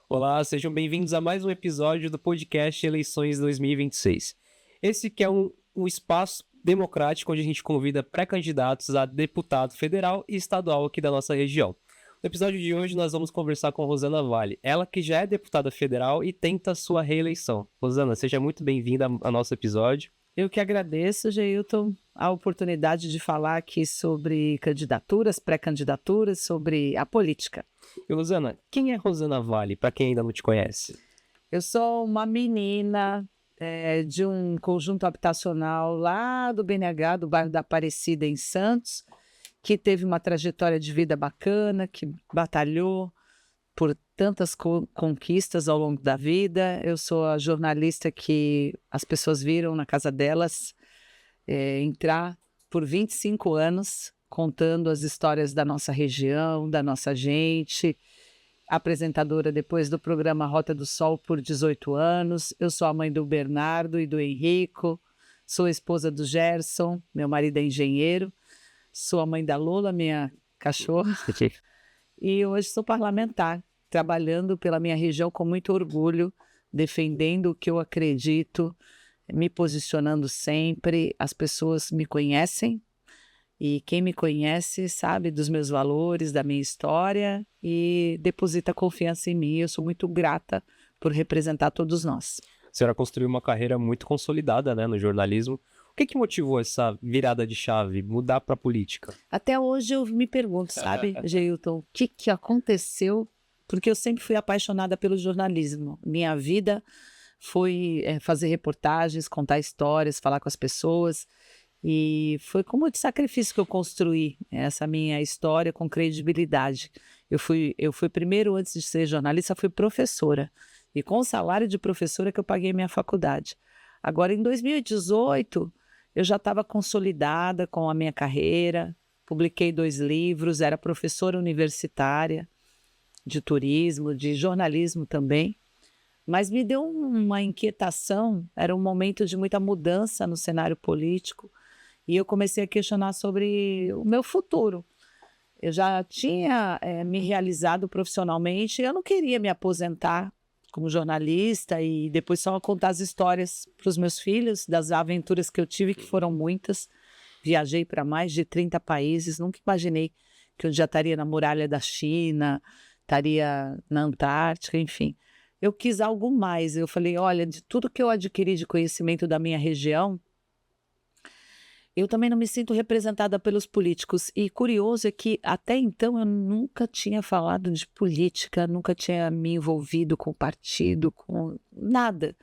Olá, sejam bem-vindos a mais um episódio do podcast Eleições 2026. Esse que é um espaço democrático onde a gente convida pré-candidatos a deputado federal e estadual aqui da nossa região. No episódio de hoje nós vamos conversar com Rosana Vale, ela que já é deputada federal e tenta sua reeleição. Rosana, seja muito bem-vinda ao nosso episódio. Eu que agradeço, Geilton, a oportunidade de falar aqui sobre candidaturas, pré-candidaturas, sobre a política. E Rosana, quem é Rosana Vale, para quem ainda não te conhece? Eu sou uma menina de um conjunto habitacional lá do BNH, do bairro da Aparecida, em Santos, que teve uma trajetória de vida bacana, que batalhou por tantas conquistas ao longo da vida. Eu sou a jornalista que as pessoas viram na casa delas entrar por 25 anos, contando as histórias da nossa região, da nossa gente. Apresentadora depois do programa Rota do Sol por 18 anos. Eu sou a mãe do Bernardo e do Henrico. Sou a esposa do Gerson, meu marido é engenheiro. Sou a mãe da Lola, minha cachorra. E hoje sou parlamentar, trabalhando pela minha região com muito orgulho, defendendo o que eu acredito, me posicionando sempre. As pessoas me conhecem e quem me conhece sabe dos meus valores, da minha história e deposita confiança em mim. Eu sou muito grata por representar todos nós. A senhora construiu uma carreira muito consolidada, né, no jornalismo. O que motivou essa virada de chave, mudar para a política? Até hoje eu me pergunto, sabe, Geilton, o que aconteceu? Porque eu sempre fui apaixonada pelo jornalismo. Minha vida foi fazer reportagens, contar histórias, falar com as pessoas. E foi com muito sacrifício que eu construí essa minha história com credibilidade. Eu fui primeiro, antes de ser jornalista, fui professora. E com o salário de professora que eu paguei minha faculdade. Agora, em 2018, eu já estava consolidada com a minha carreira, publiquei 2 livros, era professora universitária de turismo, de jornalismo também. Mas me deu uma inquietação, era um momento de muita mudança no cenário político. E eu comecei a questionar sobre o meu futuro. Eu já tinha me realizado profissionalmente, eu não queria me aposentar como jornalista e depois só contar as histórias para os meus filhos, das aventuras que eu tive, que foram muitas. Viajei para mais de 30 países, nunca imaginei que eu já estaria na muralha da China, estaria na Antártica, enfim. Eu quis algo mais, eu falei, olha, de tudo que eu adquiri de conhecimento da minha região, eu também não me sinto representada pelos políticos. E curioso é que até então eu nunca tinha falado de política, nunca tinha me envolvido com partido, com nada.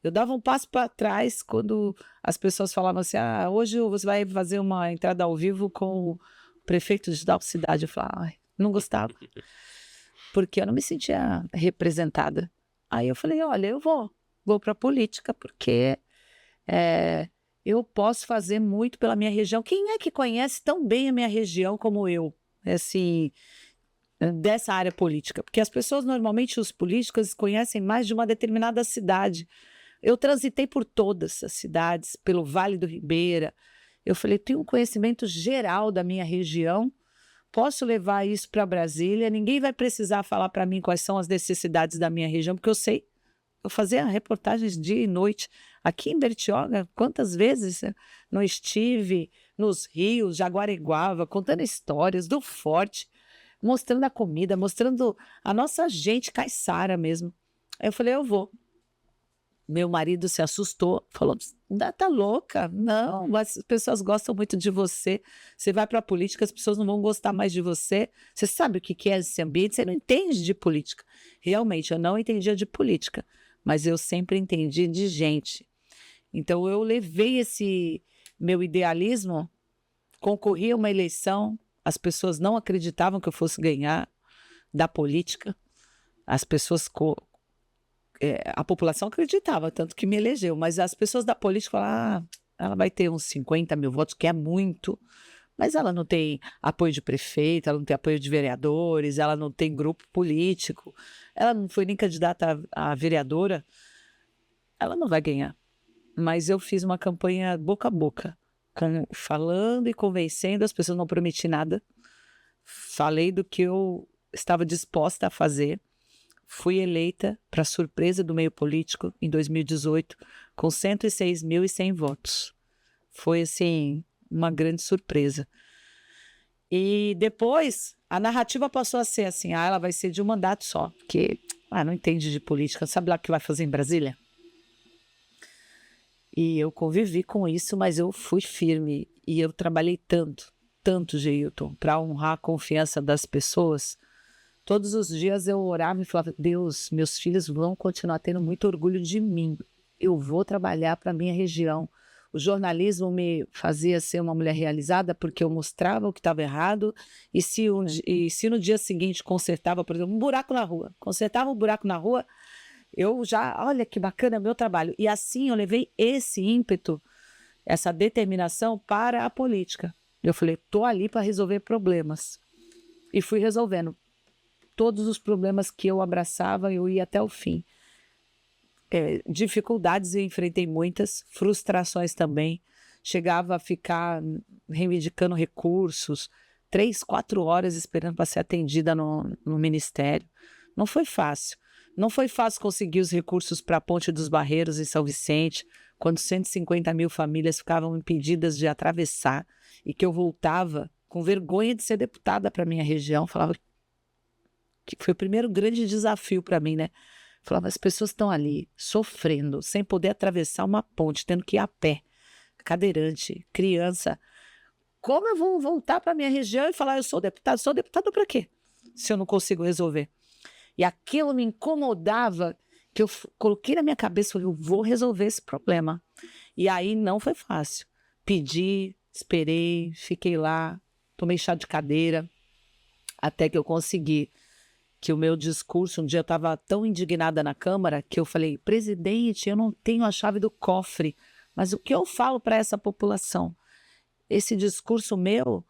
Eu dava um passo para trás quando as pessoas falavam assim, hoje você vai fazer uma entrada ao vivo com o prefeito de tal cidade. Eu falava, não gostava, porque eu não me sentia representada. Aí eu falei, olha, eu vou para a política, porque eu posso fazer muito pela minha região. Quem é que conhece tão bem a minha região como eu, assim, dessa área política? Porque as pessoas, normalmente, os políticos, conhecem mais de uma determinada cidade. Eu transitei por todas as cidades, pelo Vale do Ribeira. Eu falei, tenho um conhecimento geral da minha região, posso levar isso para Brasília, ninguém vai precisar falar para mim quais são as necessidades da minha região, porque eu sei. Eu fazia reportagens dia e noite. Aqui em Bertioga, quantas vezes eu não estive nos rios, Jaguareguava, contando histórias do forte, mostrando a comida, mostrando a nossa gente caiçara mesmo. Aí eu falei, eu vou. Meu marido se assustou, falou, tá louca? Não, as pessoas gostam muito de você. Você vai para a política, as pessoas não vão gostar mais de você. Você sabe o que é esse ambiente? Você não entende de política. Realmente, eu não entendia de política, mas eu sempre entendi de gente. Então, eu levei esse meu idealismo, concorri a uma eleição, as pessoas não acreditavam que eu fosse ganhar da política, as pessoas... a população acreditava, tanto que me elegeu, mas as pessoas da política falaram, ela vai ter uns 50 mil votos, que é muito, mas ela não tem apoio de prefeito, ela não tem apoio de vereadores, ela não tem grupo político, ela não foi nem candidata a vereadora, ela não vai ganhar. Mas eu fiz uma campanha boca a boca, falando e convencendo, as pessoas, não prometi nada, falei do que eu estava disposta a fazer, fui eleita, para surpresa do meio político, em 2018, com 106.100 votos. Foi, assim, uma grande surpresa. E depois, a narrativa passou a ser assim, ela vai ser de um mandato só, porque não entende de política, sabe lá o que vai fazer em Brasília? E eu convivi com isso, mas eu fui firme, e eu trabalhei tanto, Geilton, para honrar a confiança das pessoas. Todos os dias eu orava e falava, Deus, meus filhos vão continuar tendo muito orgulho de mim. Eu vou trabalhar para a minha região. O jornalismo me fazia ser uma mulher realizada porque eu mostrava o que estava errado e se no dia seguinte consertava, por exemplo, consertava um buraco na rua, eu já, olha que bacana meu trabalho. E assim eu levei esse ímpeto, essa determinação para a política. Eu falei, estou ali para resolver problemas. E fui resolvendo. Todos os problemas que eu abraçava, eu ia até o fim. Dificuldades eu enfrentei muitas, frustrações também. Chegava a ficar reivindicando recursos, 3, 4 horas esperando para ser atendida no ministério. Não foi fácil. Não foi fácil conseguir os recursos para a Ponte dos Barreiros em São Vicente, quando 150.000 famílias ficavam impedidas de atravessar e que eu voltava com vergonha de ser deputada para a minha região. Falava que foi o primeiro grande desafio para mim, né? Falava, as pessoas estão ali sofrendo, sem poder atravessar uma ponte, tendo que ir a pé, cadeirante, criança. Como eu vou voltar para a minha região e falar, eu sou deputado para quê? Se eu não consigo resolver. E aquilo me incomodava, que eu coloquei na minha cabeça, falei, eu vou resolver esse problema. E aí não foi fácil. Pedi, esperei, fiquei lá, tomei chá de cadeira, até que eu consegui. Que o meu discurso, um dia eu estava tão indignada na Câmara, que eu falei, presidente, eu não tenho a chave do cofre, mas o que eu falo para essa população? Esse discurso meu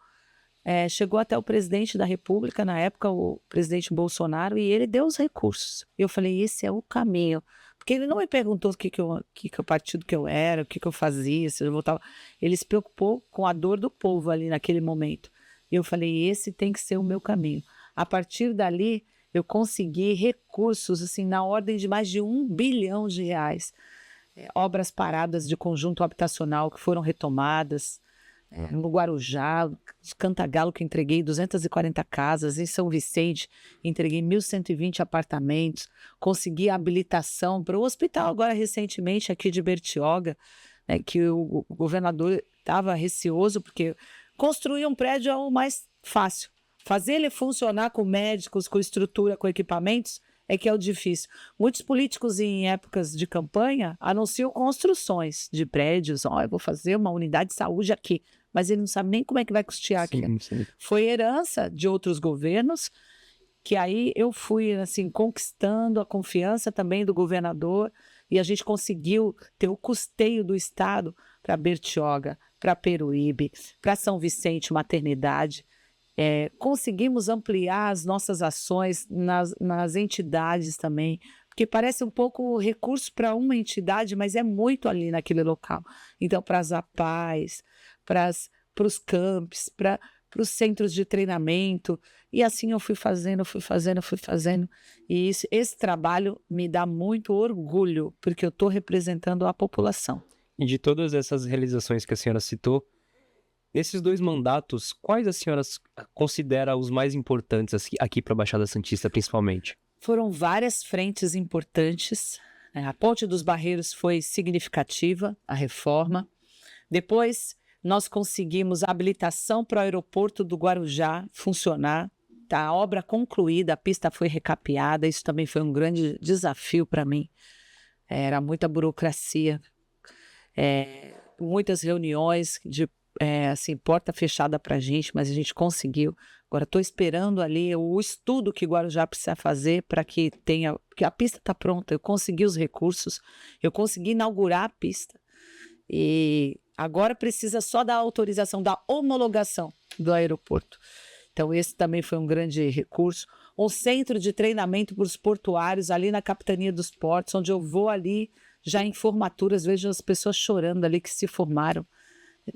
chegou até o presidente da República, na época, o presidente Bolsonaro, e ele deu os recursos. Eu falei, esse é o caminho. Porque ele não me perguntou o partido que eu era, o que eu fazia, se eu votava. Ele se preocupou com a dor do povo ali naquele momento. E eu falei, esse tem que ser o meu caminho. A partir dali, eu consegui recursos assim, na ordem de mais de R$1 bilhão. Obras paradas de conjunto habitacional que foram retomadas. No Guarujá, Cantagalo, que entreguei 240 casas. Em São Vicente, entreguei 1.120 apartamentos. Consegui a habilitação para o hospital, agora recentemente, aqui de Bertioga, que o governador estava receoso, porque construir um prédio é o mais fácil. Fazer ele funcionar com médicos, com estrutura, com equipamentos, é que é o difícil. Muitos políticos, em épocas de campanha, anunciam construções de prédios. Eu vou fazer uma unidade de saúde aqui. Mas ele não sabe nem como é que vai custear aquilo. Foi herança de outros governos, que aí eu fui assim, conquistando a confiança também do governador, e a gente conseguiu ter o custeio do Estado para Bertioga, para Peruíbe, para São Vicente, maternidade. Conseguimos ampliar as nossas ações nas entidades também, porque parece um pouco recurso para uma entidade, mas é muito ali naquele local. Então, para as APAES, para os camps, para os centros de treinamento, e assim eu fui fazendo, e esse trabalho me dá muito orgulho, porque eu estou representando a população. E de todas essas realizações que a senhora citou, nesses 2 mandatos, quais a senhora considera os mais importantes aqui para a Baixada Santista, principalmente? Foram várias frentes importantes. A Ponte dos Barreiros foi significativa, a reforma. Depois, nós conseguimos a habilitação para o aeroporto do Guarujá funcionar. Tá, a obra concluída, a pista foi recapeada. Isso também foi um grande desafio para mim. Era muita burocracia, muitas reuniões de assim, porta fechada para a gente, mas a gente conseguiu. Agora estou esperando ali o estudo que Guarujá precisa fazer para que tenha, porque a pista está pronta, eu consegui os recursos, eu consegui inaugurar a pista e agora precisa só da autorização, da homologação do aeroporto. Então esse também foi um grande recurso. Um centro de treinamento para os portuários ali na Capitania dos Portos, onde eu vou ali já em formaturas, vejo as pessoas chorando ali que se formaram.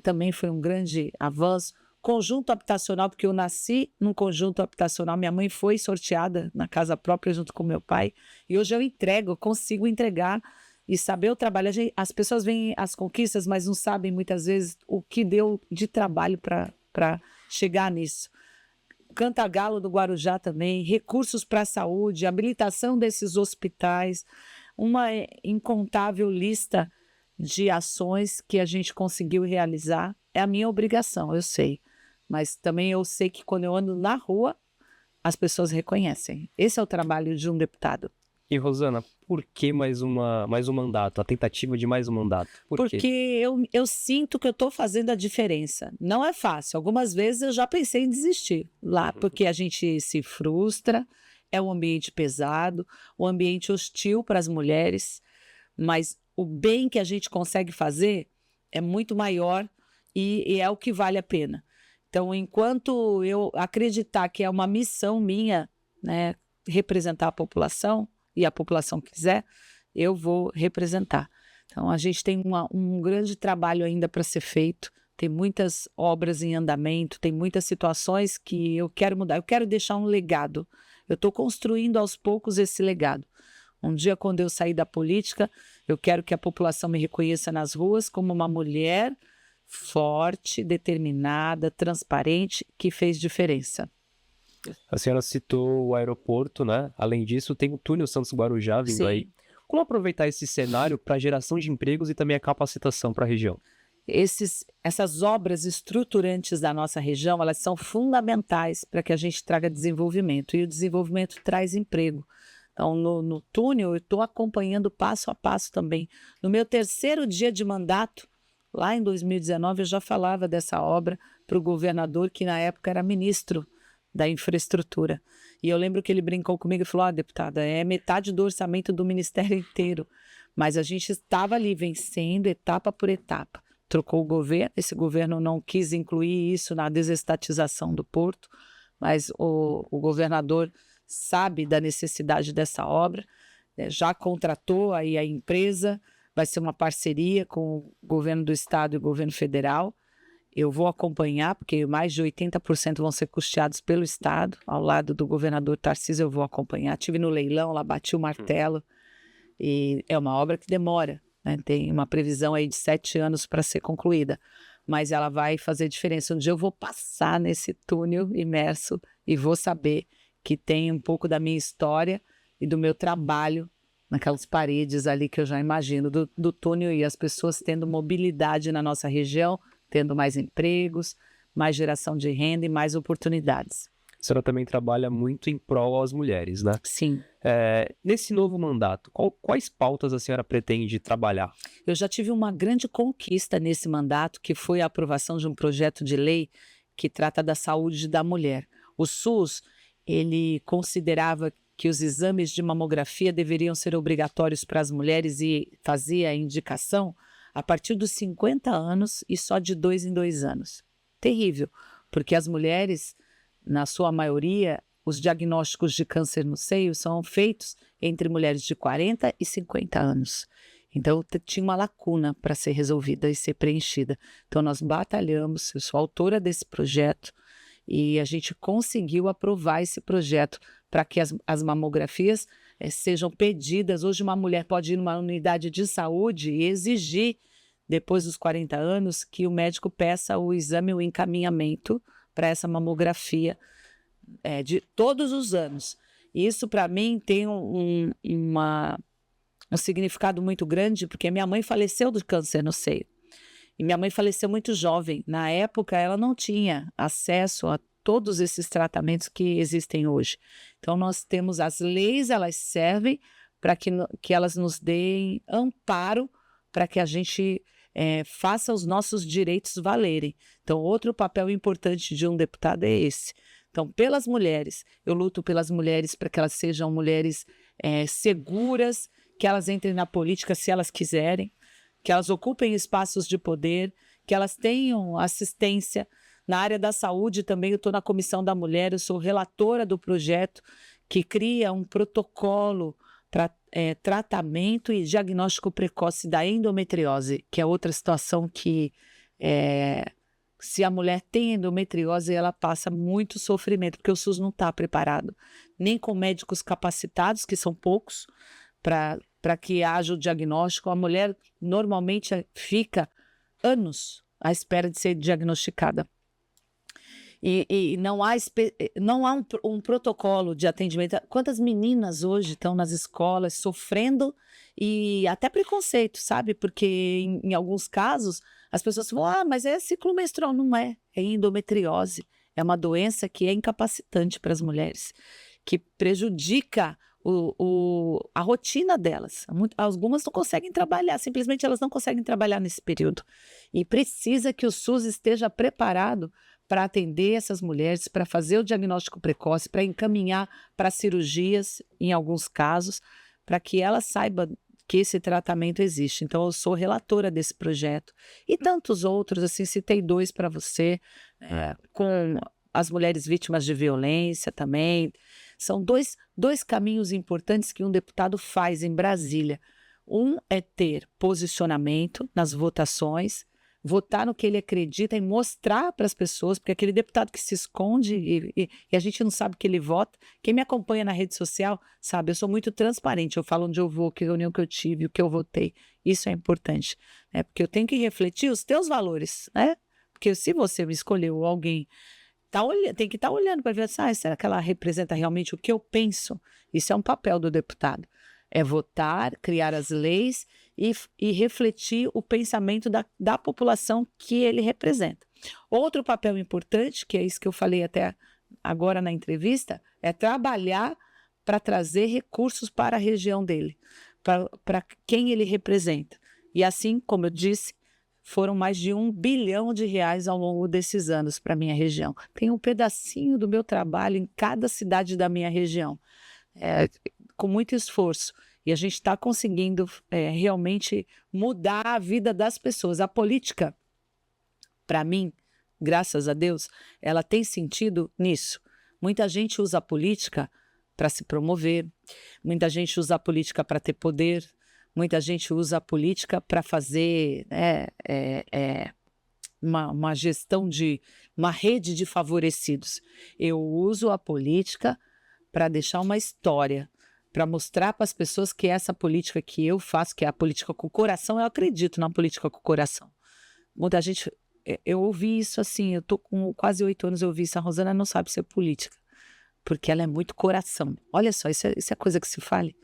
Também foi um grande avanço. conjunto habitacional, porque eu nasci num conjunto habitacional, minha mãe foi sorteada na casa própria junto com meu pai, e hoje eu consigo entregar e saber o trabalho. As pessoas veem as conquistas, mas não sabem muitas vezes o que deu de trabalho para chegar nisso. Cantagalo do Guarujá também, recursos para a saúde, habilitação desses hospitais, uma incontável lista de ações que a gente conseguiu realizar. É a minha obrigação, eu sei. Mas também eu sei que quando eu ando na rua, as pessoas reconhecem. Esse é o trabalho de um deputado. E, Rosana, por que mais um mandato? A tentativa de mais um mandato? Por quê? Porque eu sinto que eu estou fazendo a diferença. Não é fácil. Algumas vezes eu já pensei em desistir lá, porque a gente se frustra, é um ambiente pesado, um ambiente hostil para as mulheres, mas o bem que a gente consegue fazer é muito maior e é o que vale a pena. Então, enquanto eu acreditar que é uma missão minha, né, representar a população, e a população quiser, eu vou representar. Então, a gente tem um grande trabalho ainda para ser feito, tem muitas obras em andamento, tem muitas situações que eu quero mudar, eu quero deixar um legado. Eu estou construindo aos poucos esse legado. Um dia, quando eu sair da política, eu quero que a população me reconheça nas ruas como uma mulher forte, determinada, transparente, que fez diferença. A senhora citou o aeroporto, né? Além disso, tem o túnel Santos-Guarujá vindo Sim. aí. Como aproveitar esse cenário para geração de empregos e também a capacitação para a região? Essas obras estruturantes da nossa região, elas são fundamentais para que a gente traga desenvolvimento, e o desenvolvimento traz emprego. Então, no túnel, eu estou acompanhando passo a passo também. No meu 3º dia de mandato, lá em 2019, eu já falava dessa obra para o governador, que na época era ministro da infraestrutura. E eu lembro que ele brincou comigo e falou: deputada, é metade do orçamento do ministério inteiro. Mas a gente estava ali vencendo etapa por etapa. Trocou o governo, esse governo não quis incluir isso na desestatização do porto, mas o governador sabe da necessidade dessa obra, já contratou aí a empresa, vai ser uma parceria com o governo do estado e o governo federal. Eu vou acompanhar, porque mais de 80% vão ser custeados pelo estado, ao lado do governador Tarcísio. Eu vou acompanhar. Estive no leilão, lá bati o martelo, e é uma obra que demora, né? Tem uma previsão aí de 7 anos para ser concluída, mas ela vai fazer diferença. Um dia eu vou passar nesse túnel imerso e vou saber que tem um pouco da minha história e do meu trabalho naquelas paredes ali que eu já imagino, do túnel, e as pessoas tendo mobilidade na nossa região, tendo mais empregos, mais geração de renda e mais oportunidades. A senhora também trabalha muito em prol às mulheres, né? Sim. Nesse novo mandato, quais pautas a senhora pretende trabalhar? Eu já tive uma grande conquista nesse mandato, que foi a aprovação de um projeto de lei que trata da saúde da mulher. O SUS, ele considerava que os exames de mamografia deveriam ser obrigatórios para as mulheres e fazia a indicação a partir dos 50 anos e só de 2 em 2 anos. Terrível, porque as mulheres, na sua maioria, os diagnósticos de câncer no seio são feitos entre mulheres de 40 e 50 anos. Então, tinha uma lacuna para ser resolvida e ser preenchida. Então, nós batalhamos, eu sou autora desse projeto, e a gente conseguiu aprovar esse projeto para que as mamografias sejam pedidas. Hoje, uma mulher pode ir numa unidade de saúde e exigir, depois dos 40 anos, que o médico peça o exame, o encaminhamento para essa mamografia de todos os anos. E isso, para mim, tem um significado muito grande, porque minha mãe faleceu do câncer no seio. E minha mãe faleceu muito jovem. Na época, ela não tinha acesso a todos esses tratamentos que existem hoje. Então, nós temos as leis, elas servem para que elas nos deem amparo para que a gente faça os nossos direitos valerem. Então, outro papel importante de um deputado é esse. Então, pelas mulheres, eu luto pelas mulheres para que elas sejam mulheres seguras, que elas entrem na política se elas quiserem, que elas ocupem espaços de poder, que elas tenham assistência. Na área da saúde também, eu estou na Comissão da Mulher, eu sou relatora do projeto que cria um protocolo para tratamento e diagnóstico precoce da endometriose, que é outra situação que Se a mulher tem endometriose, ela passa muito sofrimento, porque o SUS não está preparado, nem com médicos capacitados, que são poucos, para que haja o diagnóstico. A mulher normalmente fica anos à espera de ser diagnosticada. E não há um protocolo de atendimento. Quantas meninas hoje estão nas escolas sofrendo e até preconceito, sabe? Porque em alguns casos as pessoas falam, mas é ciclo menstrual. Não é, é endometriose. É uma doença que é incapacitante para as mulheres, que prejudica a rotina delas. Algumas não conseguem trabalhar, simplesmente elas não conseguem trabalhar nesse período. E precisa que o SUS esteja preparado para atender essas mulheres, para fazer o diagnóstico precoce, para encaminhar para cirurgias, em alguns casos, para que ela saiba que esse tratamento existe. Então, eu sou relatora desse projeto. E tantos outros, assim, citei 2 para você, com as mulheres vítimas de violência também. São dois caminhos importantes que um deputado faz em Brasília. Um é ter posicionamento nas votações, votar no que ele acredita e mostrar para as pessoas, porque aquele deputado que se esconde e a gente não sabe que ele vota. Quem me acompanha na rede social sabe, eu sou muito transparente, eu falo onde eu vou, que reunião que eu tive, o que eu votei. Isso é importante, né? Porque eu tenho que refletir os teus valores, né? Porque se você me escolheu alguém, tem que estar olhando para ver assim, será que ela representa realmente o que eu penso? Isso é um papel do deputado. É votar, criar as leis e refletir o pensamento da população que ele representa. Outro papel importante, que é isso que eu falei até agora na entrevista, é trabalhar para trazer recursos para a região dele, para quem ele representa. E assim, como eu disse, foram mais de R$1 bilhão ao longo desses anos para a minha região. Tem um pedacinho do meu trabalho em cada cidade da minha região. Com muito esforço, e a gente está conseguindo realmente mudar a vida das pessoas. A política, para mim, graças a Deus, ela tem sentido nisso. Muita gente usa a política para se promover, muita gente usa a política para ter poder, muita gente usa a política para fazer uma gestão de uma rede de favorecidos. Eu uso a política para deixar uma história, para mostrar para as pessoas que essa política que eu faço, que é a política com o coração, eu acredito na política com o coração. Muita gente, eu ouvi isso assim, eu tô com quase 8 anos, eu ouvi isso, a Rosana não sabe ser política, porque ela é muito coração. Olha só, isso é coisa que se fale.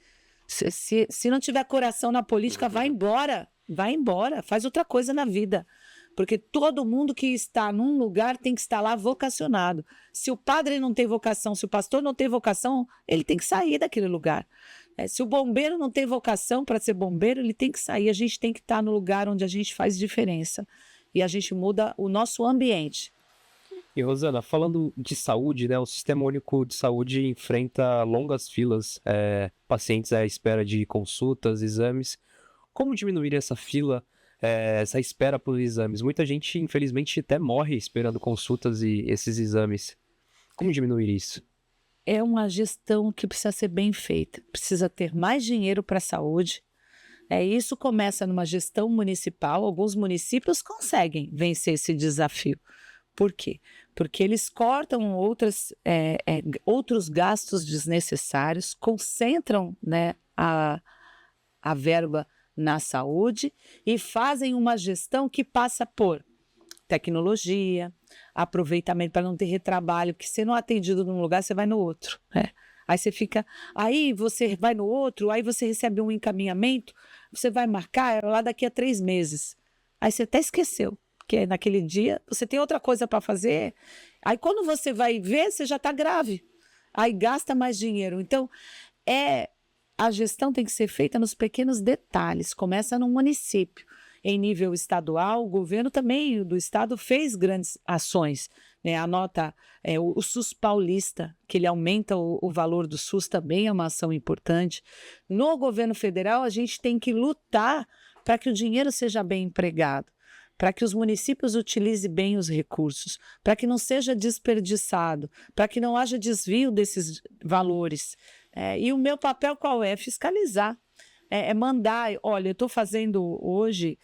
Se não tiver coração na política, vai embora, faz outra coisa na vida. Porque todo mundo que está num lugar tem que estar lá vocacionado. Se o padre não tem vocação, se o pastor não tem vocação, ele tem que sair daquele lugar. Se o bombeiro não tem vocação para ser bombeiro, ele tem que sair. A gente tem que estar no lugar onde a gente faz diferença. E a gente muda o nosso ambiente. E, Rosana, falando de saúde, né, o Sistema Único de Saúde enfrenta longas filas, pacientes à espera de consultas, exames. Como diminuir essa fila, essa espera por exames? Muita gente, infelizmente, até morre esperando consultas e esses exames. Como diminuir isso? É uma gestão que precisa ser bem feita. Precisa ter mais dinheiro para a saúde. Isso começa numa gestão municipal. Alguns municípios conseguem vencer esse desafio. Por quê? Porque eles cortam outros gastos desnecessários, concentram, né, a verba na saúde e fazem uma gestão que passa por tecnologia, aproveitamento para não ter retrabalho, porque você não é atendido num lugar, você vai no outro, né? Aí você vai no outro, aí você recebe um encaminhamento, você vai marcar lá daqui a 3 meses. Aí você até esqueceu, porque naquele dia você tem outra coisa para fazer. Aí quando você vai ver, você já está grave. Aí gasta mais dinheiro. Então, a gestão tem que ser feita nos pequenos detalhes. Começa no município. Em nível estadual, o governo também do estado fez grandes ações, né? Anota o SUS paulista, que ele aumenta o valor do SUS, também é uma ação importante. No governo federal, a gente tem que lutar para que o dinheiro seja bem empregado, para que os municípios utilizem bem os recursos, para que não seja desperdiçado, para que não haja desvio desses valores. E o meu papel qual é? Fiscalizar. Mandar, olha, eu estou fazendo hoje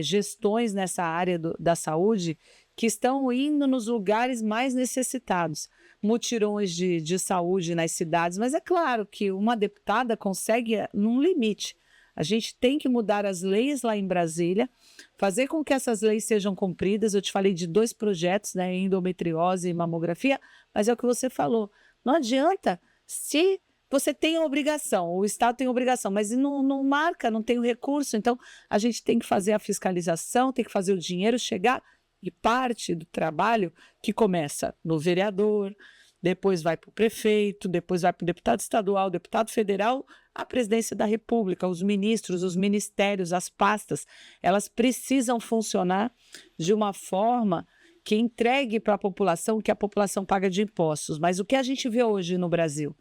gestões nessa área da saúde que estão indo nos lugares mais necessitados. Mutirões de saúde nas cidades, mas é claro que uma deputada consegue num limite. A gente tem que mudar as leis lá em Brasília, fazer com que essas leis sejam cumpridas. Eu te falei de 2 projetos, né, endometriose e mamografia, mas é o que você falou. Não adianta se você tem a obrigação, o Estado tem a obrigação, mas não marca, não tem o recurso. Então, a gente tem que fazer a fiscalização, tem que fazer o dinheiro chegar, e parte do trabalho que começa no vereador, depois vai para o prefeito, depois vai para o deputado estadual, deputado federal, a presidência da República, os ministros, os ministérios, as pastas, elas precisam funcionar de uma forma que entregue para a população o que a população paga de impostos. Mas o que a gente vê hoje no Brasil?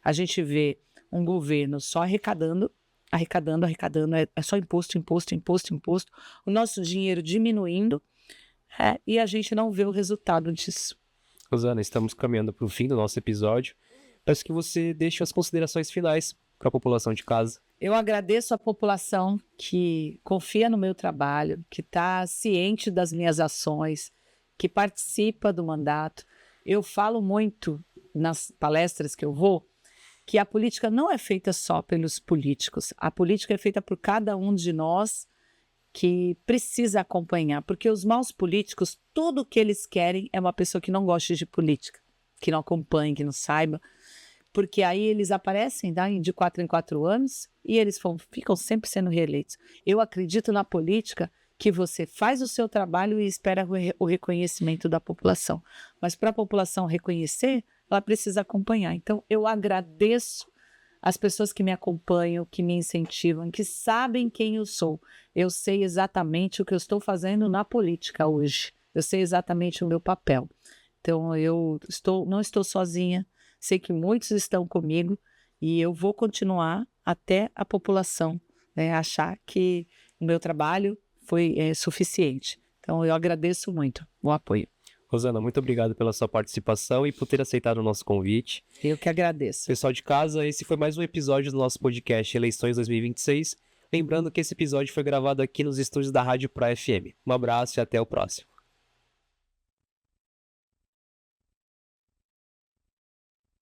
A gente vê um governo só arrecadando, é só imposto, o nosso dinheiro diminuindo, e a gente não vê o resultado disso. Rosana, estamos caminhando para o fim do nosso episódio. Peço que você deixe as considerações finais para a população de casa. Eu agradeço a população que confia no meu trabalho, que está ciente das minhas ações, que participa do mandato. Eu falo muito nas palestras que eu vou, que a política não é feita só pelos políticos. A política é feita por cada um de nós que precisa acompanhar, porque os maus políticos, tudo que eles querem é uma pessoa que não goste de política, que não acompanhe, que não saiba, porque aí eles aparecem de 4 em 4 anos e eles ficam sempre sendo reeleitos. Eu acredito na política que você faz o seu trabalho e espera o reconhecimento da população, mas para a população reconhecer, ela precisa acompanhar. Então, eu agradeço as pessoas que me acompanham, que me incentivam, que sabem quem eu sou. Eu sei exatamente o que eu estou fazendo na política hoje. Eu sei exatamente o meu papel. Então, não estou sozinha. Sei que muitos estão comigo e eu vou continuar até a população achar que o meu trabalho foi suficiente. Então, eu agradeço muito o apoio. Rosana, muito obrigado pela sua participação e por ter aceitado o nosso convite. Eu que agradeço. Pessoal de casa, esse foi mais um episódio do nosso podcast Eleições 2026. Lembrando que esse episódio foi gravado aqui nos estúdios da Rádio Pro FM. Um abraço e até o próximo.